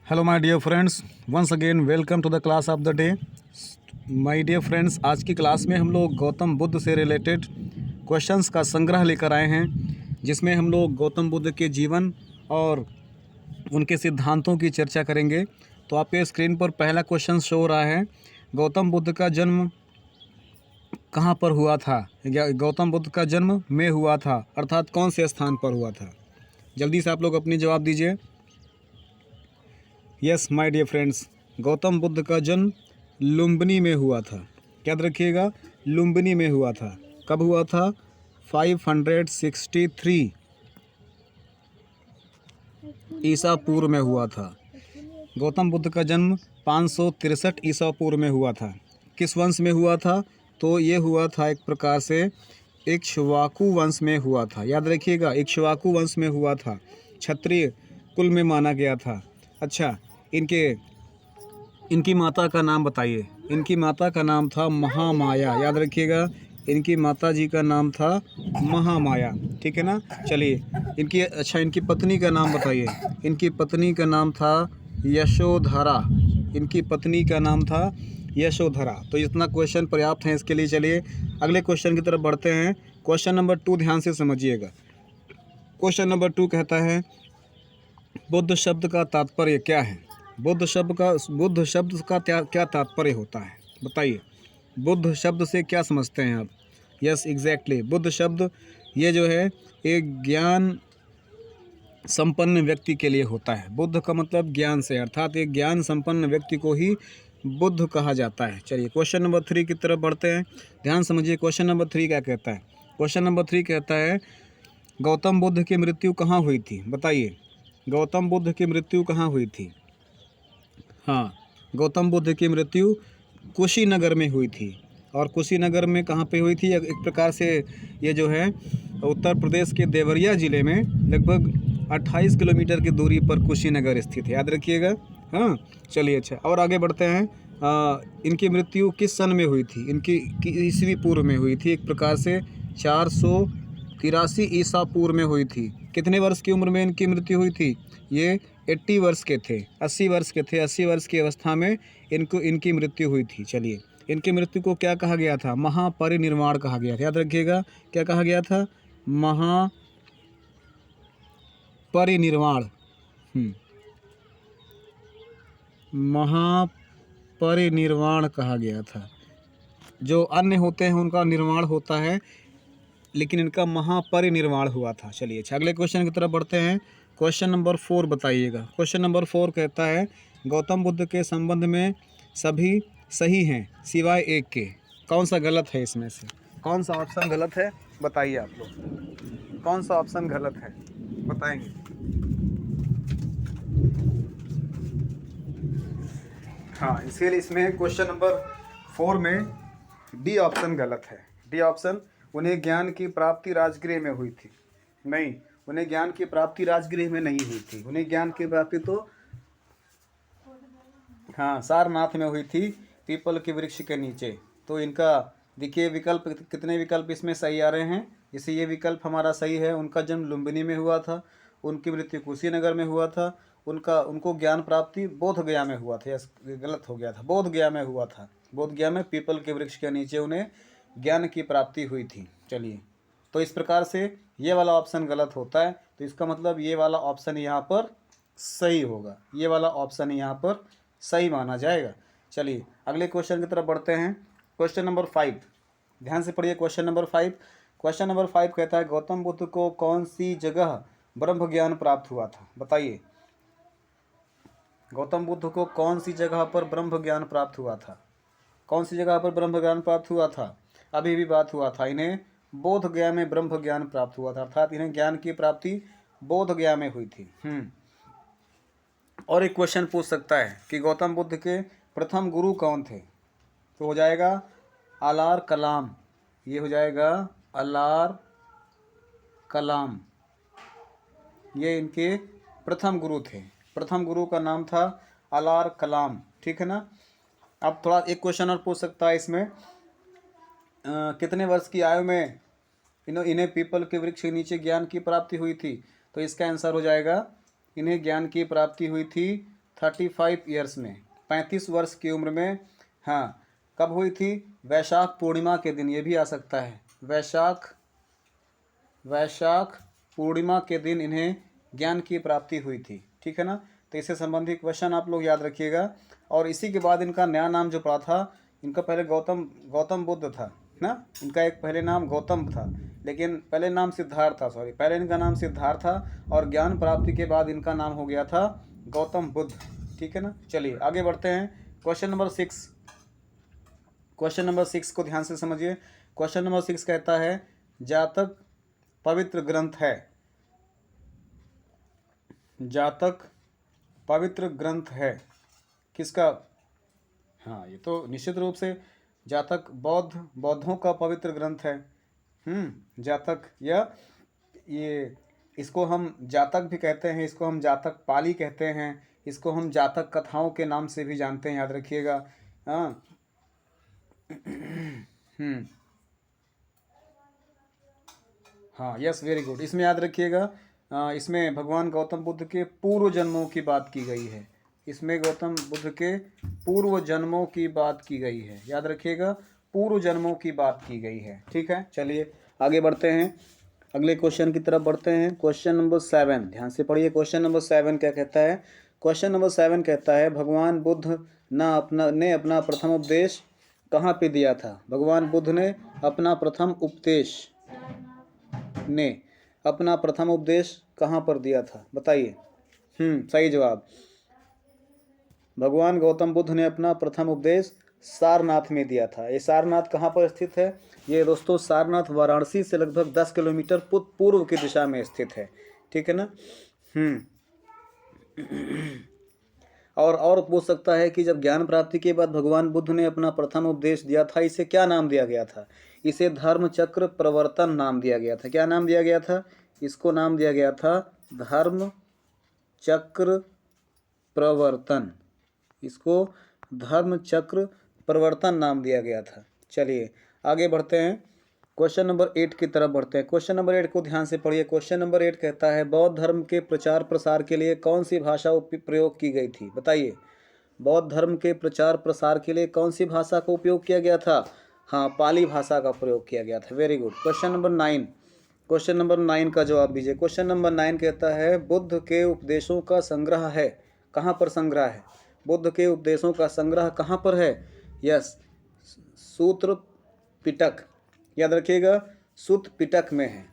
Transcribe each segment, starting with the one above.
Hello my dear friends, once again welcome to the class of the day. My dear friends, आज की class में हम लोग गौतम बुद्ध से रिलेटेड क्वेश्चंस का संग्रह लेकर आए हैं, जिसमें हम लोग गौतम बुद्ध के जीवन और उनके सिद्धांतों की चर्चा करेंगे। तो आपके स्क्रीन पर पहला क्वेश्चन शो हो रहा है, गौतम बुद्ध का जन्म कहाँ पर हुआ था, या गौतम बुद्ध का जन्म में हुआ था, अर्थात कौन से स्थान पर हुआ था। जल्दी से आप लोग अपनी जवाब दीजिए। Yes my dear friends, Gautam Buddha का जन्म लुम्बिनी में हुआ था। याद रखिएगा, लुम्बिनी में हुआ था। कब हुआ था? 563 ईसा पूर्व में हुआ था। गौतम बुद्ध का जन्म 563 ईसा पूर्व में हुआ था। किस वंश में हुआ था? तो ये हुआ था एक प्रकार से इक्ष्वाकु वंश में हुआ था। याद रखिएगा, इक्ष्वाकु वंश में हुआ था। क्षत्रिय कुल में माना गया था। अच्छा, इनकी माता का नाम बताइए। इनकी माता का नाम था महामाया। याद रखिएगा, इनकी माता जी का नाम था महामाया। ठीक है ना। चलिए, इनकी पत्नी का नाम बताइए। इनकी पत्नी का नाम था यशोधरा। इनकी पत्नी का नाम था यशोधरा। तो इतना क्वेश्चन पर्याप्त है इसके लिए। चलिए अगले क्वेश्चन की तरफ बढ़ते हैं। क्वेश्चन नंबर 2 ध्यान से समझिएगा। क्वेश्चन नंबर 2 कहता है, बुद्ध शब्द का तात्पर्य क्या है? बुद्ध शब्द का क्या तात्पर्य होता है, बताइए। बुद्ध शब्द से क्या समझते हैं आप? यस एग्जैक्टली, बुद्ध शब्द ये जो है एक ज्ञान संपन्न व्यक्ति के लिए होता है। बुद्ध का मतलब ज्ञान से, अर्थात एक ज्ञान संपन्न व्यक्ति को ही बुद्ध कहा जाता है। चलिए क्वेश्चन नंबर 3 की तरफ बढ़ते हैं। ध्यान समझिए, क्वेश्चन नंबर 3 क्या कहता है। क्वेश्चन नंबर 3 कहता है, गौतम बुद्ध की मृत्यु कहाँ हुई थी, बताइए। गौतम बुद्ध की मृत्यु कहाँ हुई थी? हाँ, गौतम बुद्ध की मृत्यु कुशीनगर में हुई थी। और कुशीनगर में कहाँ पे हुई थी? एक प्रकार से ये जो है उत्तर प्रदेश के देवरिया ज़िले में लगभग 28 किलोमीटर की दूरी पर कुशीनगर स्थित है। याद रखिएगा। हाँ, चलिए अच्छा, और आगे बढ़ते हैं। इनकी मृत्यु किस सन में हुई थी? इनकी ईस्वी पूर्व में हुई थी। एक प्रकार से 483 ईसा पूर्व में हुई थी। कितने वर्ष की उम्र में इनकी मृत्यु हुई थी? ये 80 वर्ष के थे, 80 वर्ष के थे। 80 वर्ष की अवस्था में इनकी मृत्यु हुई थी। चलिए, इनकी मृत्यु को क्या कहा गया था? महापरिनिर्वाण कहा गया था। याद रखिएगा, क्या कहा गया था? महापरिनिर्वाण। महापरिनिर्वाण कहा गया था। जो अन्य होते हैं उनका निर्वाण होता है, लेकिन इनका महापरिनिर्वाण हुआ था। चलिए अच्छा, अगले क्वेश्चन की तरफ बढ़ते हैं। क्वेश्चन नंबर 4 बताइएगा। क्वेश्चन नंबर 4 कहता है, गौतम बुद्ध के संबंध में सभी सही हैं सिवाय एक के। कौन सा गलत है इसमें से? कौन सा ऑप्शन गलत है, बताइए आप लोग। कौन सा ऑप्शन गलत है, बताएंगे। हाँ, इसीलिए इसमें क्वेश्चन नंबर 4 में डी ऑप्शन गलत है। डी ऑप्शन, उन्हें ज्ञान की प्राप्ति राजगृह में हुई थी। नहीं, उन्हें ज्ञान की प्राप्ति राजगृह में नहीं हुई थी। उन्हें ज्ञान की प्राप्ति तो हाँ सारनाथ में हुई थी, पीपल के वृक्ष के नीचे। तो इनका देखिए विकल्प, कितने विकल्प इसमें सही आ रहे हैं। इसे ये विकल्प हमारा सही है। उनका जन्म लुम्बिनी में हुआ था, उनकी मृत्यु कुशीनगर में हुआ था, उनको ज्ञान प्राप्ति बोध गया में हुआ था। यस, गलत हो गया था, बोध गया में हुआ था। बोध गया में पीपल के वृक्ष के नीचे उन्हें ज्ञान की प्राप्ति हुई थी। चलिए, तो इस प्रकार से ये वाला ऑप्शन गलत होता है। तो इसका मतलब ये वाला ऑप्शन यहाँ पर सही होगा। ये वाला ऑप्शन यहाँ पर सही माना जाएगा। चलिए अगले क्वेश्चन की तरफ बढ़ते हैं। क्वेश्चन नंबर 5, ध्यान से पढ़िए। क्वेश्चन नंबर 5, क्वेश्चन नंबर 5 कहता है, गौतम बुद्ध को कौन सी जगह ब्रह्म ज्ञान प्राप्त हुआ था, बताइए। गौतम बुद्ध को कौन सी जगह पर ब्रह्म ज्ञान प्राप्त हुआ था? कौन सी जगह पर ब्रह्म ज्ञान प्राप्त हुआ था? अभी भी बात हुआ था, इन्हें बोध गया में ब्रह्म ज्ञान प्राप्त हुआ था, अर्थात इन्हें ज्ञान की प्राप्ति बोध गया में हुई थी। और एक क्वेश्चन पूछ सकता है कि गौतम बुद्ध के प्रथम गुरु कौन थे? तो हो जाएगा अलार कलाम। ये हो जाएगा अलार कलाम। ये इनके प्रथम गुरु थे। प्रथम गुरु का नाम था अलार कलाम। ठीक है ना। अब थोड़ा एक क्वेश्चन और पूछ सकता है इसमें, कितने वर्ष की आयु में इन्हें पीपल के वृक्ष के नीचे ज्ञान की प्राप्ति हुई थी? तो इसका आंसर हो जाएगा, इन्हें ज्ञान की प्राप्ति हुई थी 35 ईयर्स में, 35 वर्ष की उम्र में। हाँ, कब हुई थी? वैशाख पूर्णिमा के दिन, ये भी आ सकता है। वैशाख पूर्णिमा के दिन इन्हें ज्ञान की प्राप्ति हुई थी, ठीक है ना। तो इससे संबंधित क्वेश्चन आप लोग याद रखिएगा। और इसी के बाद इनका नया नाम जो पड़ा था, इनका पहले गौतम बुद्ध था ना, इनका एक पहले नाम गौतम था, लेकिन पहले नाम सिद्धार्थ था, सॉरी, पहले इनका नाम सिद्धार्थ था और ज्ञान प्राप्ति के बाद इनका नाम हो गया था गौतम बुद्ध, ठीक है ना। चलिए आगे बढ़ते हैं। क्वेश्चन नंबर 6, क्वेश्चन नंबर 6 को ध्यान से समझिए। क्वेश्चन नंबर 6 कहता है जातक पवित्र ग्रंथ है। जातक पवित्र ग्रंथ है किसका? हाँ, ये तो निश्चित रूप से जातक बौद्धों का पवित्र ग्रंथ है। जातक, या ये, इसको हम जातक भी कहते हैं, इसको हम जातक पाली कहते हैं, इसको हम जातक कथाओं के नाम से भी जानते हैं, याद रखिएगा। हाँ हाँ, यस, वेरी गुड। इसमें याद रखिएगा, इसमें भगवान गौतम बुद्ध के पूर्व जन्मों की बात की गई है। इसमें गौतम बुद्ध के पूर्व जन्मों की बात की गई है, याद रखिएगा, पूर्व जन्मों की बात की गई है, ठीक है। चलिए आगे बढ़ते हैं, अगले क्वेश्चन की तरफ बढ़ते हैं। क्वेश्चन नंबर 7, ध्यान से पढ़िए। क्वेश्चन नंबर 7 क्या कहता है? क्वेश्चन नंबर 7 कहता है भगवान बुद्ध ने अपना प्रथम उपदेश कहाँ पे दिया था? भगवान बुद्ध ने अपना प्रथम उपदेश कहाँ पर दिया था? बताइए। सही जवाब। भगवान गौतम बुद्ध ने अपना प्रथम उपदेश सारनाथ में दिया था। ये सारनाथ कहाँ पर स्थित है? ये दोस्तों सारनाथ वाराणसी से लगभग 10 किलोमीटर पूर्व की दिशा में स्थित है, ठीक है ना। और पूछ सकता है कि जब ज्ञान प्राप्ति के बाद भगवान बुद्ध ने अपना प्रथम उपदेश दिया था, इसे क्या नाम दिया गया था? इसे धर्म चक्र प्रवर्तन नाम दिया गया था। क्या नाम दिया गया था? इसको नाम दिया गया था धर्म चक्र प्रवर्तन। इसको धर्म चक्र प्रवर्तन नाम दिया गया था। चलिए आगे बढ़ते हैं, क्वेश्चन नंबर 8 की तरफ बढ़ते हैं। क्वेश्चन नंबर 8 को ध्यान से पढ़िए। क्वेश्चन नंबर 8 कहता है बौद्ध धर्म के प्रचार प्रसार के लिए कौन सी भाषा प्रयोग की गई थी? बताइए। बौद्ध धर्म के प्रचार प्रसार के लिए कौन सी भाषा का उपयोग किया गया था? हाँ, पाली भाषा का प्रयोग किया गया था। Very good. Question number 9, question number 9 का जवाब दीजिए। क्वेश्चन नंबर 9 कहता है बुद्ध के उपदेशों का संग्रह है। कहाँ पर संग्रह है? बुद्ध के उपदेशों का संग्रह कहाँ पर है? यस, सूत्र पिटक, याद रखिएगा, सूत पिटक में है।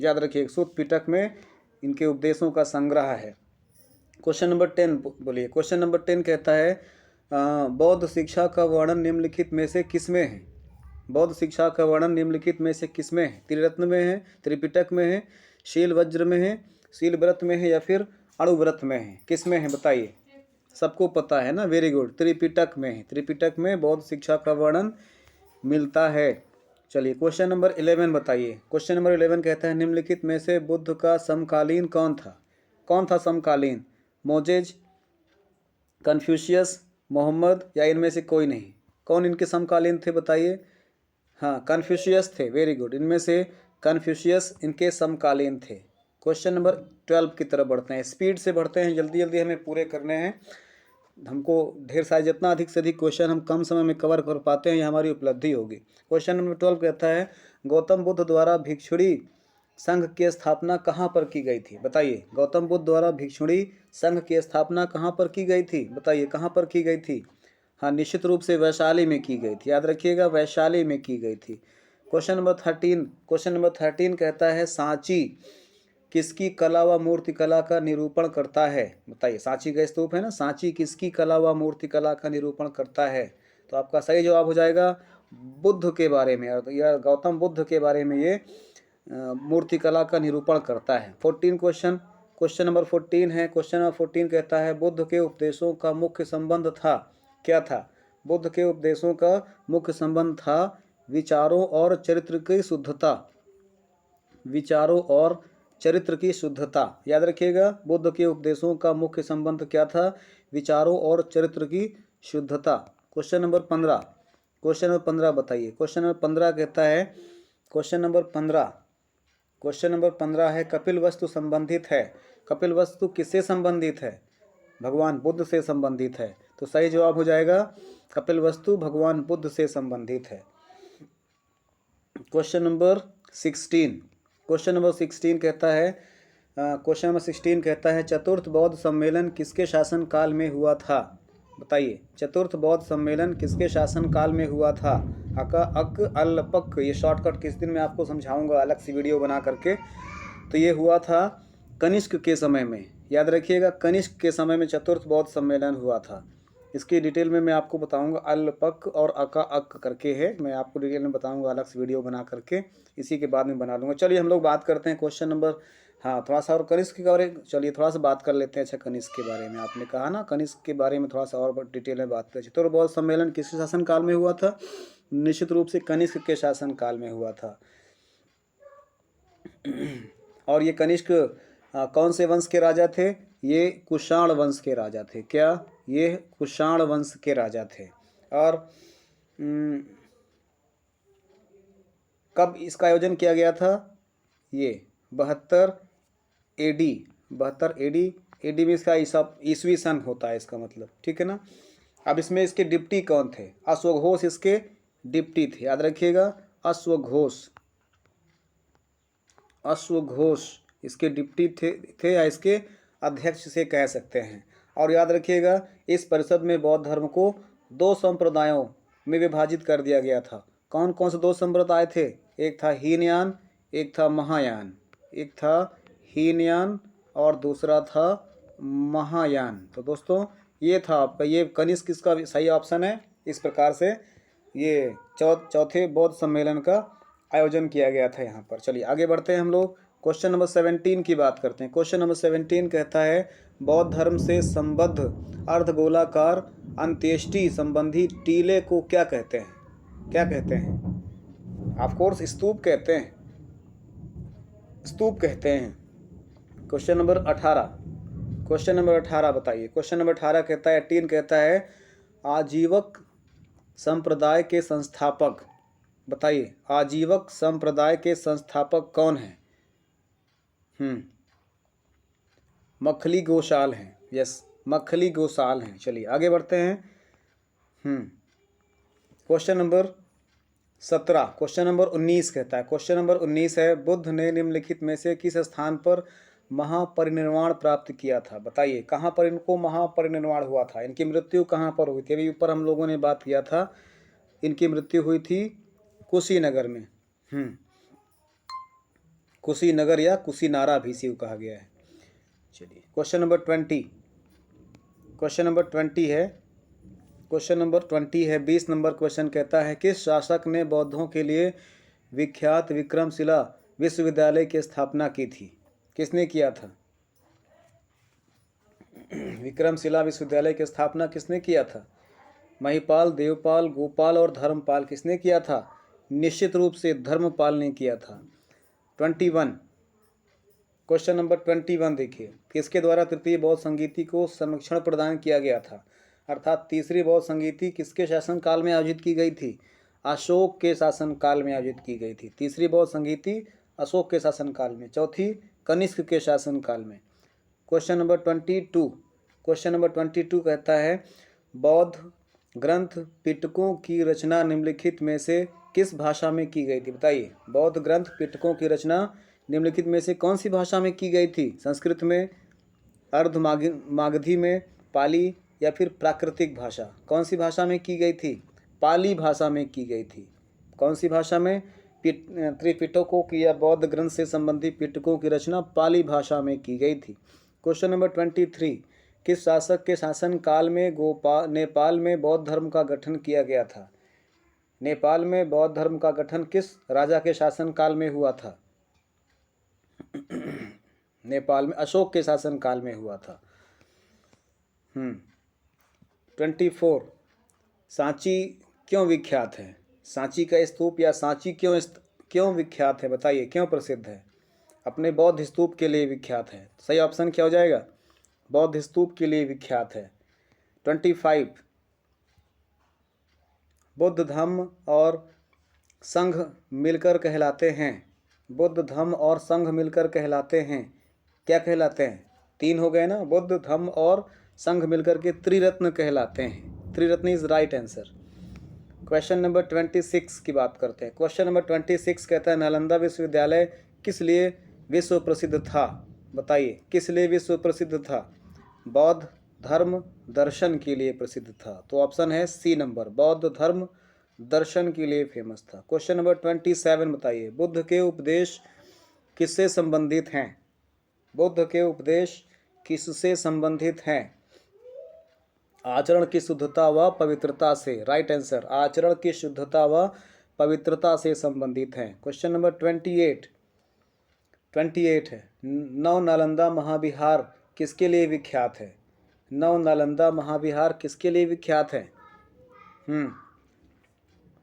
याद रखिएगा, सूत पिटक में इनके उपदेशों का संग्रह है। क्वेश्चन नंबर 10 बोलिए। क्वेश्चन नंबर 10 कहता है बौद्ध शिक्षा का वर्णन निम्नलिखित में से किसमें है? बौद्ध शिक्षा का वर्णन निम्नलिखित में से किसमें है? त्रिरत्न में है, त्रिपिटक में है, शील वज्र में है, शील व्रत में है, या फिर अणुव्रत में है? किसमें है बताइए? सबको पता है ना, वेरी गुड, त्रिपिटक में है। त्रिपिटक में बौद्ध शिक्षा का वर्णन मिलता है। चलिए क्वेश्चन नंबर 11 बताइए। क्वेश्चन नंबर 11 कहता है निम्नलिखित में से बुद्ध का समकालीन कौन था? कौन था समकालीन? मोजेज, कन्फ्यूशियस, मोहम्मद, या इनमें से कोई नहीं? कौन इनके समकालीन थे बताइए? हाँ, कन्फ्यूशियस थे। वेरी गुड, इनमें से कन्फ्यूशियस इनके समकालीन थे। क्वेश्चन नंबर 12 की तरफ बढ़ते हैं, स्पीड से बढ़ते हैं, जल्दी जल्दी हमें पूरे करने हैं। हमको ढेर सारे, जितना अधिक से अधिक क्वेश्चन हम कम समय में कवर कर पाते हैं, ये हमारी उपलब्धि होगी। क्वेश्चन नंबर 12 कहता है गौतम बुद्ध द्वारा भिक्षुणी संघ की स्थापना कहाँ पर की गई थी? बताइए। गौतम बुद्ध द्वारा भिक्षुणी संघ की स्थापना कहाँ पर की गई थी? बताइए, कहाँ पर की गई थी? हाँ, निश्चित रूप से वैशाली में की गई थी, याद रखिएगा, वैशाली में की गई थी। क्वेश्चन नंबर 13 कहता है सांची किसकी कला व मूर्ति कला का निरूपण करता है? बताइए। सांची का स्तूप है ना, सांची किसकी कला व मूर्ति कला का निरूपण करता है? तो आपका सही जवाब हो जाएगा बुद्ध के बारे में, या गौतम बुद्ध के बारे में ये मूर्ति कला का निरूपण करता है। 14 क्वेश्चन नंबर 14 है। क्वेश्चन नंबर 14 कहता है बुद्ध के उपदेशों का मुख्य संबंध था, क्या था? बुद्ध के उपदेशों का मुख्य संबंध था विचारों और चरित्र की शुद्धता। विचारों और चरित्र की शुद्धता, याद रखिएगा, बुद्ध के उपदेशों का मुख्य संबंध क्या था? विचारों और चरित्र की शुद्धता। क्वेश्चन नंबर 15 बताइए। क्वेश्चन नंबर 15 कहता है क्वेश्चन नंबर 15 है कपिल वस्तु संबंधित है। कपिल वस्तु किससे संबंधित है? भगवान बुद्ध से संबंधित है। तो सही जवाब हो जाएगा कपिलवस्तु भगवान बुद्ध से संबंधित है। क्वेश्चन नंबर 16 कहता है चतुर्थ बौद्ध सम्मेलन किसके शासन काल में हुआ था? बताइए, चतुर्थ बौद्ध सम्मेलन किसके शासन काल में हुआ था? अका अक अल पक, ये शॉर्टकट किस दिन मैं आपको समझाऊंगा अलग सी वीडियो बना करके। तो ये हुआ था कनिष्क के समय में, याद रखिएगा, कनिष्क के समय में चतुर्थ बौद्ध सम्मेलन हुआ था। इसकी डिटेल में मैं आपको बताऊंगा, अल पक और अका अक करके है, मैं आपको डिटेल में बताऊंगा अलग से वीडियो बना करके, इसी के बाद में बना लूँगा। चलिए हम लोग बात करते हैं क्वेश्चन नंबर, हाँ थोड़ा सा और कनिष्क के बारे, चलिए थोड़ा सा बात कर लेते हैं। अच्छा, कनिष्क के बारे में आपने कहा ना, कनिष्क के बारे में थोड़ा सा और डिटेल में बात करें। चतुर्थ बौद्ध सम्मेलन किसके शासन काल में हुआ था? निश्चित रूप से कनिष्क के शासन काल में हुआ था। और ये कनिष्क कौन से वंश के राजा थे? ये कुषाण वंश के राजा थे। क्या? ये कुषाण वंश के राजा थे। और कब इसका आयोजन किया गया था? ये 72 एडी, 72 एडी में इसका ईसवी सन होता है इसका मतलब, ठीक है ना। अब इसमें इसके डिप्टी कौन थे? अश्वघोष इसके डिप्टी थे, याद रखिएगा, अश्वघोष इसके डिप्टी थे या इसके अध्यक्ष से कह सकते हैं। और याद रखिएगा, इस परिषद में बौद्ध धर्म को 2 संप्रदायों में विभाजित कर दिया गया था। कौन कौन से 2 संप्रदाय थे? एक था हीनयान, एक था महायान। एक था हीनयान और दूसरा था महायान। तो दोस्तों ये था आपका, ये कनिष्क इसका सही ऑप्शन है। इस प्रकार से ये चौथे बौद्ध सम्मेलन का आयोजन किया गया था यहाँ पर। चलिए आगे बढ़ते हैं हम लोग, क्वेश्चन नंबर 17 की बात करते हैं। क्वेश्चन नंबर 17 कहता है बौद्ध धर्म से संबद्ध अर्धगोलाकार अंत्येष्टि संबंधी टीले को क्या कहते हैं? क्या कहते हैं? ऑफ कोर्स स्तूप कहते हैं, स्तूप कहते हैं। क्वेश्चन नंबर 18 बताइए। क्वेश्चन नंबर 18 कहता है, 18 कहता है आजीवक संप्रदाय के संस्थापक, बताइए आजीवक संप्रदाय के संस्थापक कौन हैं? मखली गोसाल हैं। यस, मखली गोसाल हैं। चलिए आगे बढ़ते हैं। क्वेश्चन नंबर 17, क्वेश्चन नंबर 19 कहता है, क्वेश्चन नंबर 19 है बुद्ध ने निम्नलिखित में से किस स्थान पर महापरिनिर्वाण प्राप्त किया था? बताइए कहाँ पर इनको महापरिनिर्वाण हुआ था? इनकी मृत्यु कहाँ पर हुई थी? अभी ऊपर हम लोगों ने बात किया था, इनकी मृत्यु हुई थी कुशीनगर में। कुशीनगर या कुशीनारा भी इसी को कहा गया है। चलिए क्वेश्चन नंबर 20, क्वेश्चन नंबर 20 है, क्वेश्चन नंबर 20 है, 20 नंबर क्वेश्चन कहता है किस शासक ने बौद्धों के लिए विख्यात विक्रमशिला विश्वविद्यालय की स्थापना की थी? किसने किया था? विक्रमशिला विश्वविद्यालय की स्थापना किसने किया था? महिपाल, देवपाल, गोपाल और धर्मपाल। किसने किया था? निश्चित रूप से धर्मपाल ने किया था। 21, क्वेश्चन नंबर 21 देखिए, किसके द्वारा तृतीय बौद्ध संगीति को संरक्षण प्रदान किया गया था? अर्थात तीसरी बौद्ध संगीति किसके शासनकाल में आयोजित की गई थी? अशोक के शासनकाल में आयोजित की गई थी। तीसरी बौद्ध संगीति अशोक के शासनकाल में, चौथी कनिष्क के शासनकाल में। क्वेश्चन नंबर 22, क्वेश्चन नंबर 22 कहता है बौद्ध ग्रंथ पिटकों की रचना निम्नलिखित में से किस भाषा में की गई थी? बताइए बौद्ध ग्रंथ पिटकों की रचना निम्नलिखित में से कौन सी भाषा में की गई थी? संस्कृत में, अर्धमागधी में, पाली या फिर प्राकृतिक भाषा? कौन सी भाषा में की गई थी? पाली भाषा में की गई थी। कौन सी भाषा में? त्रिपिटकों की या बौद्ध ग्रंथ से संबंधित पिटकों की रचना पाली भाषा में की गई थी। क्वेश्चन नंबर 23, किस शासक के शासन काल में नेपाल में बौद्ध धर्म का गठन किया गया था? नेपाल में बौद्ध धर्म का गठन किस राजा के शासन काल में हुआ था? नेपाल में अशोक के शासन काल में हुआ था। 24, सांची क्यों विख्यात है? सांची का स्तूप या सांची क्यों विख्यात है? बताइए क्यों प्रसिद्ध है? अपने बौद्ध स्तूप के लिए विख्यात है। सही ऑप्शन क्या हो जाएगा? बौद्ध स्तूप के लिए विख्यात है। 25, बुद्ध धम्म और संघ मिलकर कहलाते हैं। बुद्ध धम्म और संघ मिलकर कहलाते हैं, क्या कहलाते हैं? 3 हो गए ना, बुद्ध धम्म और संघ मिलकर के त्रिरत्न कहलाते हैं। त्रिरत्न is right answer. Question number 26 की बात करते हैं। क्वेश्चन नंबर 26 कहता है नालंदा विश्वविद्यालय किस लिए विश्व प्रसिद्ध था? बताइए, किस लिए विश्व प्रसिद्ध था? बौद्ध धर्म दर्शन के लिए प्रसिद्ध था। तो ऑप्शन है सी नंबर, बौद्ध धर्म दर्शन के लिए फेमस था। क्वेश्चन नंबर 27 बताइए, बुद्ध के उपदेश किससे संबंधित हैं? बुद्ध के उपदेश किससे संबंधित हैं? आचरण की शुद्धता व पवित्रता से। राइट आंसर, आचरण की शुद्धता व पवित्रता से संबंधित हैं। क्वेश्चन नंबर 28 है, नव नालंदा महाविहार किसके लिए विख्यात है? नव नालंदा महाविहार किसके लिए विख्यात है?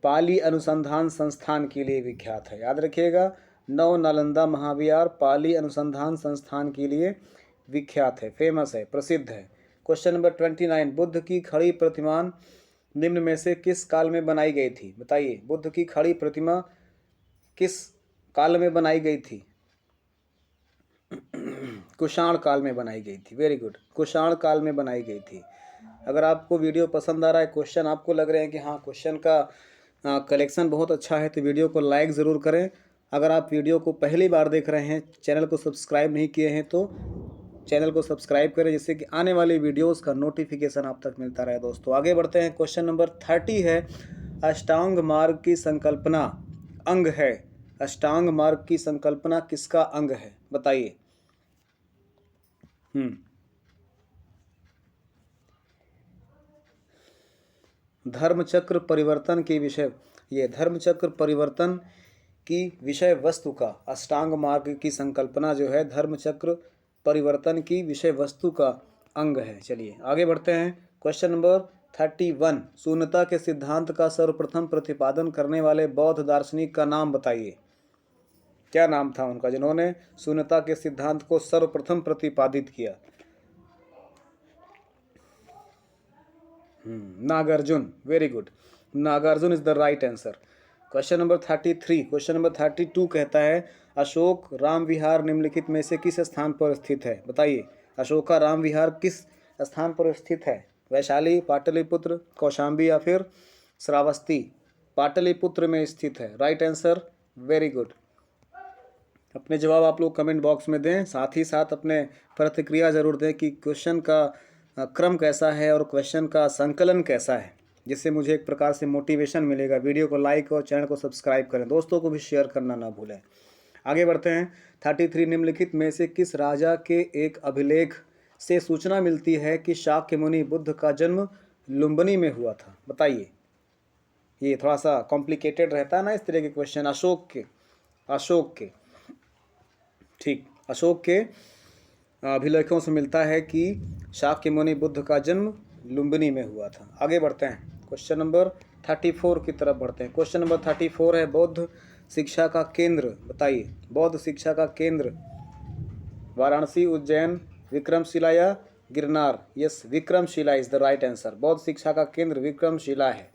पाली अनुसंधान संस्थान के लिए विख्यात है। याद रखिएगा, नव नालंदा महाविहार पाली अनुसंधान संस्थान के लिए विख्यात है, फेमस है, प्रसिद्ध है। क्वेश्चन नंबर 29, बुद्ध की खड़ी प्रतिमा निम्न में से किस काल में बनाई गई थी? बताइए, बुद्ध की खड़ी प्रतिमा किस काल में बनाई गई थी? कुषाण काल में बनाई गई थी। वेरी गुड, कुषाण काल में बनाई गई थी। अगर आपको वीडियो पसंद आ रहा है, क्वेश्चन आपको लग रहे हैं कि हाँ क्वेश्चन का कलेक्शन बहुत अच्छा है, तो वीडियो को लाइक ज़रूर करें। अगर आप वीडियो को पहली बार देख रहे हैं, चैनल को सब्सक्राइब नहीं किए हैं, तो चैनल को सब्सक्राइब करें जिससे कि आने वाली वीडियोस का नोटिफिकेशन आप तक मिलता रहे। दोस्तों आगे बढ़ते हैं। क्वेश्चन नंबर 30 है, अष्टांग मार्ग की संकल्पना अंग है। अष्टांग मार्ग की संकल्पना किसका अंग है? बताइए। धर्मचक्र परिवर्तन की विषय, ये धर्मचक्र परिवर्तन की विषय वस्तु का, अष्टांग मार्ग की संकल्पना जो है धर्मचक्र परिवर्तन की विषय वस्तु का अंग है। चलिए आगे बढ़ते हैं। क्वेश्चन नंबर 31, शून्यता के सिद्धांत का सर्वप्रथम प्रतिपादन करने वाले बौद्ध दार्शनिक का नाम बताइए। क्या नाम था उनका जिन्होंने शून्यता के सिद्धांत को सर्वप्रथम प्रतिपादित किया? Nagarjuna. Very good, Nagarjuna is the right answer. Question number 33, question number 32 कहता है अशोक राम विहार निम्नलिखित में से किस स्थान पर स्थित है? बताइए, अशोका राम विहार किस स्थान पर स्थित है? वैशाली, पाटलिपुत्र, कौशाम्बी या फिर श्रावस्ती? पाटलिपुत्र में स्थित है। Right answer, very good. अपने जवाब आप लोग कमेंट बॉक्स में दें, साथ ही साथ अपने प्रतिक्रिया ज़रूर दें कि क्वेश्चन का क्रम कैसा है और क्वेश्चन का संकलन कैसा है, जिससे मुझे एक प्रकार से मोटिवेशन मिलेगा। वीडियो को लाइक और चैनल को सब्सक्राइब करें, दोस्तों को भी शेयर करना ना भूलें। आगे बढ़ते हैं। 33, निम्नलिखित में से किस राजा के एक अभिलेख से सूचना मिलती है कि शाक्य मुनि बुद्ध का जन्म लुम्बिनी में हुआ था? बताइए। ये थोड़ा सा कॉम्प्लिकेटेड रहता है ना इस तरह के क्वेश्चन। अशोक के ठीक, अशोक के अभिलेखों से मिलता है कि शाक्य मुनि बुद्ध का जन्म लुम्बिनी में हुआ था। आगे बढ़ते हैं। क्वेश्चन नंबर 34 की तरफ बढ़ते हैं। क्वेश्चन नंबर 34 है, बौद्ध शिक्षा का केंद्र बताइए। बौद्ध शिक्षा का केंद्र वाराणसी, उज्जैन, विक्रमशिला या Girnar? Yes, Vikramshila is the right answer. बौद्ध शिक्षा का केंद्र विक्रमशिला है।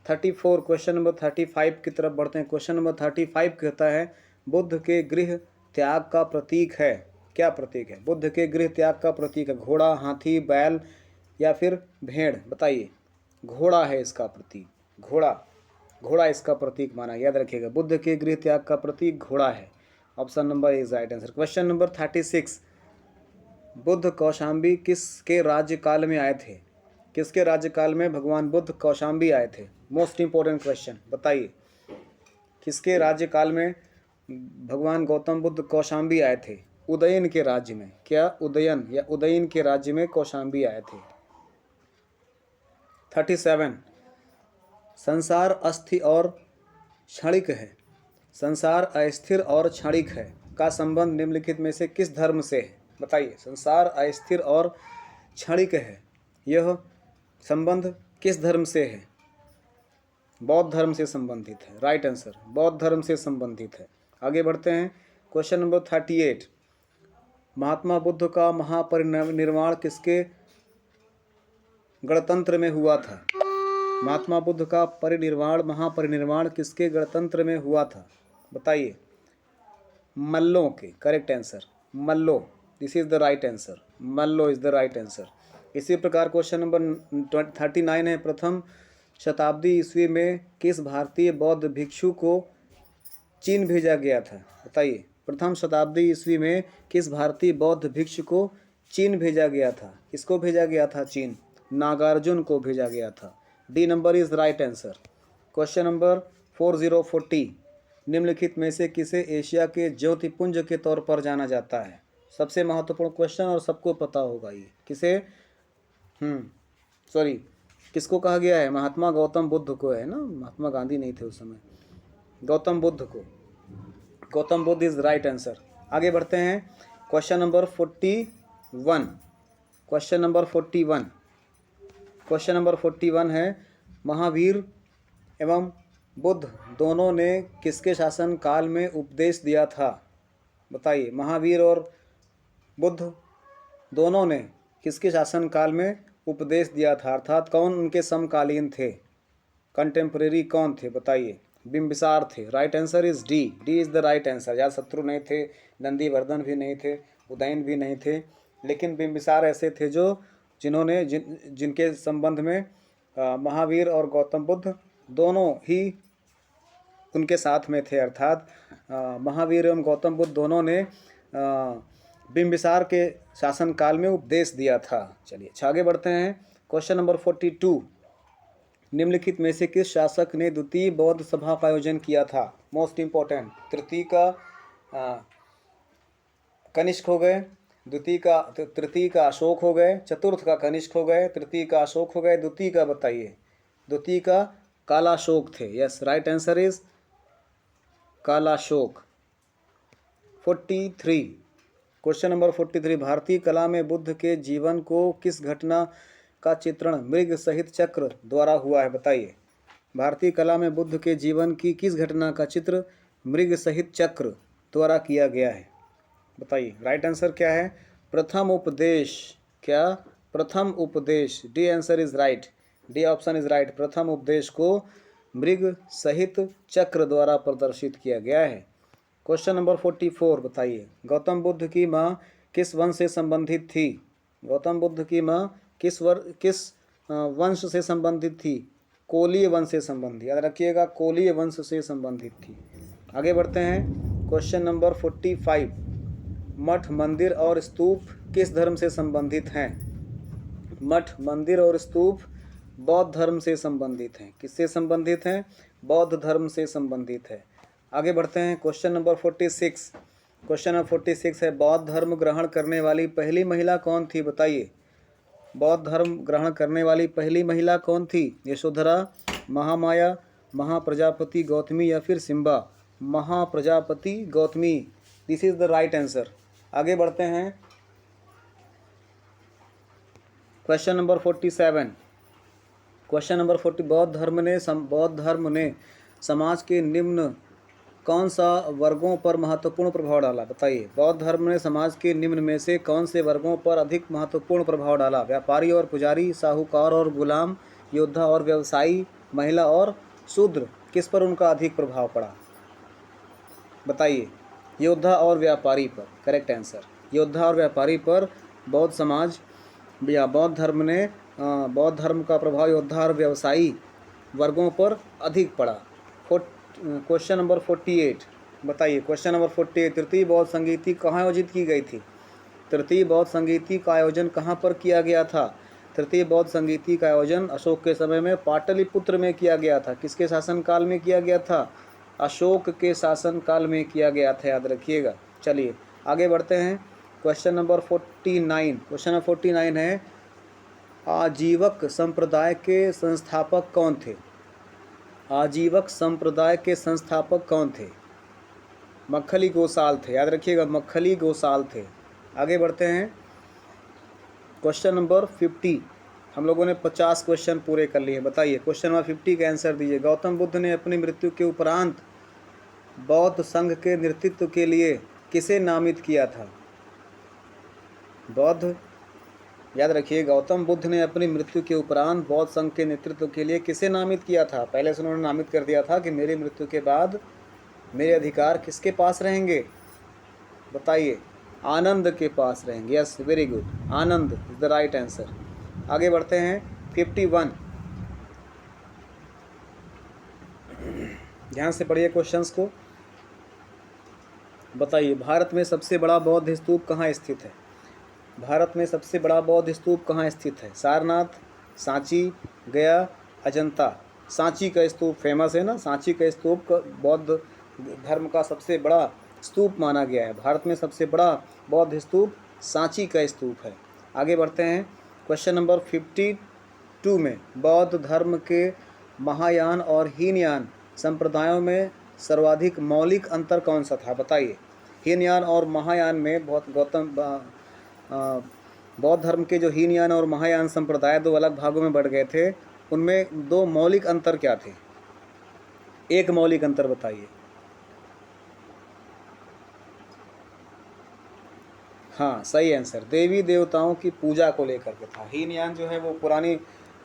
34, क्वेश्चन नंबर 35 की तरफ बढ़ते हैं। क्वेश्चन नंबर 35 कहता है बुद्ध के गृह त्याग का प्रतीक है। क्या प्रतीक है? बुद्ध के गृह त्याग का प्रतीक है घोड़ा, हाथी, बैल या फिर भेड़? बताइए। घोड़ा है इसका प्रतीक, घोड़ा इसका प्रतीक माना। याद रखिएगा, बुद्ध के गृह त्याग का प्रतीक घोड़ा है। Option number is right answer. Question number 36, Buddha Kaushambi किसके राज्यकाल में आए थे? किसके राज्यकाल में भगवान बुद्ध कौशाम्बी आए थे? मोस्ट इंपॉर्टेंट क्वेश्चन, बताइए। किसके राज्यकाल में भगवान गौतम बुद्ध कौशाम्बी आए थे? उदयन के राज्य में। क्या उदयन या उदयन के राज्य में कौशाम्बी आए थे? 37, संसार अस्थिर और क्षणिक है, संसार अस्थिर और क्षणिक है का संबंध निम्नलिखित में से किस धर्म से है? बताइए। संसार अस्थिर और क्षणिक है, यह संबंध किस धर्म से है? बौद्ध धर्म से संबंधित है। राइट आंसर, बौद्ध धर्म से संबंधित है। आगे बढ़ते हैं। क्वेश्चन नंबर 38, महात्मा बुद्ध का महापरिनिर्वाण किसके गणतंत्र में हुआ था? महात्मा बुद्ध का महापरिनिर्वाण किसके गणतंत्र में हुआ था? बताइए। मल्लों के। करेक्ट आंसर, मल्लो। This is the right answer, मल्लो इज द राइट आंसर। इसी प्रकार क्वेश्चन नंबर 39 है, प्रथम शताब्दी ईस्वी में किस भारतीय बौद्ध भिक्षु को चीन भेजा गया था? बताइए, प्रथम शताब्दी ईस्वी में किस भारतीय बौद्ध भिक्षु को चीन भेजा गया था? किसको भेजा गया था? चीन। नागार्जुन को भेजा गया था। D number is right answer. Question number 4040, निम्नलिखित में से किसे एशिया के ज्योतिपुंज के तौर पर जाना जाता है? सबसे महत्वपूर्ण क्वेश्चन और सबको पता होगा ये। किसे किसको कहा गया है? महात्मा गौतम बुद्ध को है ना, महात्मा गांधी नहीं थे उस समय, गौतम बुद्ध को। Gautam Buddha is right answer. आगे बढ़ते हैं, question number 41। Question number 41, question number 41 है, महावीर एवं बुद्ध दोनों ने किसके शासन काल में उपदेश दिया था? बताइए, महावीर और बुद्ध दोनों ने किसके शासन काल में उपदेश दिया था, अर्थात कौन उनके समकालीन थे, कंटेम्प्रेरी कौन थे? बताइए। बिंबिसार थे। Right answer is D. D is the right answer. Ajatashatru नहीं थे, नंदीवर्धन भी नहीं थे, उदयन भी नहीं थे, लेकिन बिंबिसार ऐसे थे जो जिन्होंने जिनके संबंध में महावीर और गौतम बुद्ध दोनों ही उनके साथ में थे, अर्थात महावीर एवं गौतम बुद्ध दोनों ने बिंबिसार के शासनकाल में उपदेश दिया था। चलिए आगे बढ़ते हैं, क्वेश्चन नंबर 42, निम्नलिखित में से किस शासक ने द्वितीय बौद्ध सभा का आयोजन किया था? Most important. तृतीय का कनिष्क हो गए, तृतीय का अशोक हो गए, चतुर्थ का कनिष्क हो गए, तृतीय का अशोक हो गए, द्वितीय का बताइए। द्वितीय का कालाशोक थे। Yes, right answer is Kalashoka. 43, question number 43, भारतीय कला में बुद्ध के जीवन को किस घटना का चित्रण मृग सहित चक्र द्वारा हुआ है? बताइए। भारतीय कला में बुद्ध के जीवन की किस घटना का चित्र मृग सहित चक्र द्वारा किया गया है? बताइए। राइट आंसर क्या है? प्रथम उपदेश। क्या? प्रथम उपदेश। D answer is right. D option is right. प्रथम उपदेश को मृग सहित चक्र द्वारा प्रदर्शित किया गया है। क्वेश्चन नंबर 44 बताइए, गौतम बुद्ध की माँ किस वंश से संबंधित थी? गौतम बुद्ध की माँ किस वंश से संबंधित थी? कोलीय वंश से संबंधित। याद रखिएगा, कोलीय वंश से संबंधित थी। आगे बढ़ते हैं, क्वेश्चन नंबर 45, मठ, मंदिर और स्तूप किस धर्म से संबंधित हैं? मठ, मंदिर और स्तूप बौद्ध धर्म से संबंधित हैं। किससे संबंधित हैं? बौद्ध धर्म से संबंधित है। आगे बढ़ते हैं, क्वेश्चन नंबर 46। क्वेश्चन नंबर 46 है, बौद्ध धर्म ग्रहण करने वाली पहली महिला कौन थी? बताइए। बौद्ध धर्म ग्रहण करने वाली पहली महिला कौन थी? यशोधरा, महामाया, महाप्रजापति गौतमी या फिर सिम्बा? Mahaprajapati Gautami. This is the right answer. आगे बढ़ते हैं, क्वेश्चन नंबर 47। क्वेश्चन नंबर 40, बौद्ध धर्म ने समाज के निम्न कौन सा वर्गों पर महत्वपूर्ण प्रभाव डाला? बताइए। बौद्ध धर्म ने समाज के निम्न में से कौन से वर्गों पर अधिक महत्वपूर्ण प्रभाव डाला? व्यापारी और पुजारी, साहूकार और गुलाम, योद्धा और व्यवसायी, महिला और शूद्र। किस पर उनका अधिक प्रभाव पड़ा? बताइए। योद्धा और व्यापारी पर। Correct answer. योद्धा और व्यापारी पर बौद्ध समाज या बौद्ध धर्म का प्रभाव योद्धा और व्यवसायी वर्गों पर अधिक पड़ा। क्वेश्चन नंबर 48 बताइए। क्वेश्चन नंबर 48, तृतीय बौद्ध संगीति कहाँ आयोजित की गई थी? तृतीय बौद्ध संगीति का आयोजन कहाँ पर किया गया था? तृतीय बौद्ध संगीति का आयोजन अशोक के समय में पाटलिपुत्र में किया गया था। किसके शासनकाल में किया गया था? अशोक के शासनकाल में किया गया था, याद रखिएगा। चलिए आगे बढ़ते हैं, क्वेश्चन नंबर 49। क्वेश्चन नंबर 49 है, आजीवक संप्रदाय के संस्थापक कौन थे? आजीवक संप्रदाय के संस्थापक कौन थे? मक्खली गोसाल थे, याद रखिएगा, मक्खली गोसाल थे। आगे बढ़ते हैं, क्वेश्चन नंबर 50। हम लोगों ने 50 क्वेश्चन पूरे कर लिए। बताइए, क्वेश्चन नंबर 50 का आंसर दीजिए। गौतम बुद्ध ने अपनी मृत्यु के उपरांत बौद्ध संघ के नेतृत्व के लिए किसे नामित किया था? याद रखिए, गौतम बुद्ध ने अपनी मृत्यु के उपरांत बौद्ध संघ के नेतृत्व के लिए किसे नामित किया था? पहले से उन्होंने नामित कर दिया था कि मेरी मृत्यु के बाद मेरे अधिकार किसके पास रहेंगे? बताइए। आनंद के पास रहेंगे। Yes, very good, Anand is the right answer. आगे बढ़ते हैं 51। ध्यान से पढ़िए क्वेश्चंस को। बताइए, भारत में सबसे बड़ा बौद्ध स्तूप कहाँ स्थित है? भारत में सबसे बड़ा बौद्ध स्तूप कहाँ स्थित है? सारनाथ, सांची, गया, अजंता। सांची का स्तूप फेमस है ना, सांची का स्तूप बौद्ध धर्म का सबसे बड़ा स्तूप माना गया है। भारत में सबसे बड़ा बौद्ध स्तूप सांची का स्तूप है। आगे बढ़ते हैं क्वेश्चन नंबर 52 में, बौद्ध धर्म के महायान और हीनयान संप्रदायों में सर्वाधिक मौलिक अंतर कौन सा था? बताइए। हीनयान और महायान में बौद्ध धर्म के जो हीनयान और महायान संप्रदाय दो अलग भागों में बढ़ गए थे, उनमें दो मौलिक अंतर क्या थे? एक मौलिक अंतर बताइए। हाँ, सही आंसर, देवी देवताओं की पूजा को लेकर के था। हीनयान जो है वो पुरानी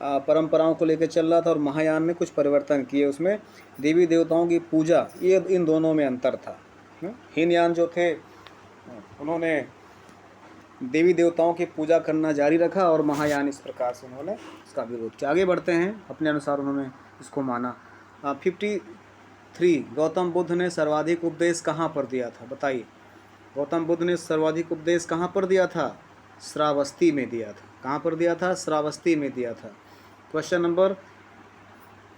परंपराओं को लेकर चल रहा था और महायान ने कुछ परिवर्तन किए, उसमें देवी देवताओं की पूजा, ये इन दोनों में अंतर था। हीनयान जो थे उन्होंने देवी देवताओं की पूजा करना जारी रखा और महायान इस प्रकार से उन्होंने इसका विरोध किया। आगे बढ़ते हैं, अपने अनुसार उन्होंने इसको माना। 53, गौतम बुद्ध ने सर्वाधिक उपदेश कहाँ पर दिया था? बताइए। गौतम बुद्ध ने सर्वाधिक उपदेश कहाँ पर दिया था? श्रावस्ती में दिया था। कहाँ पर दिया था? श्रावस्ती में दिया था। क्वेश्चन नंबर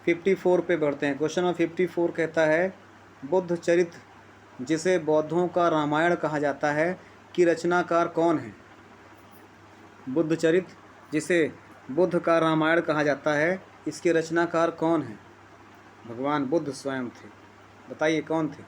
54 पे बढ़ते हैं। क्वेश्चन नंबर 54 कहता है, बुद्ध चरित्र जिसे बौद्धों का रामायण कहा जाता है की रचनाकार कौन है? बुद्ध चरित्र जिसे बुद्ध का रामायण कहा जाता है, इसके रचनाकार कौन है? भगवान बुद्ध स्वयं थे। बताइए कौन थे?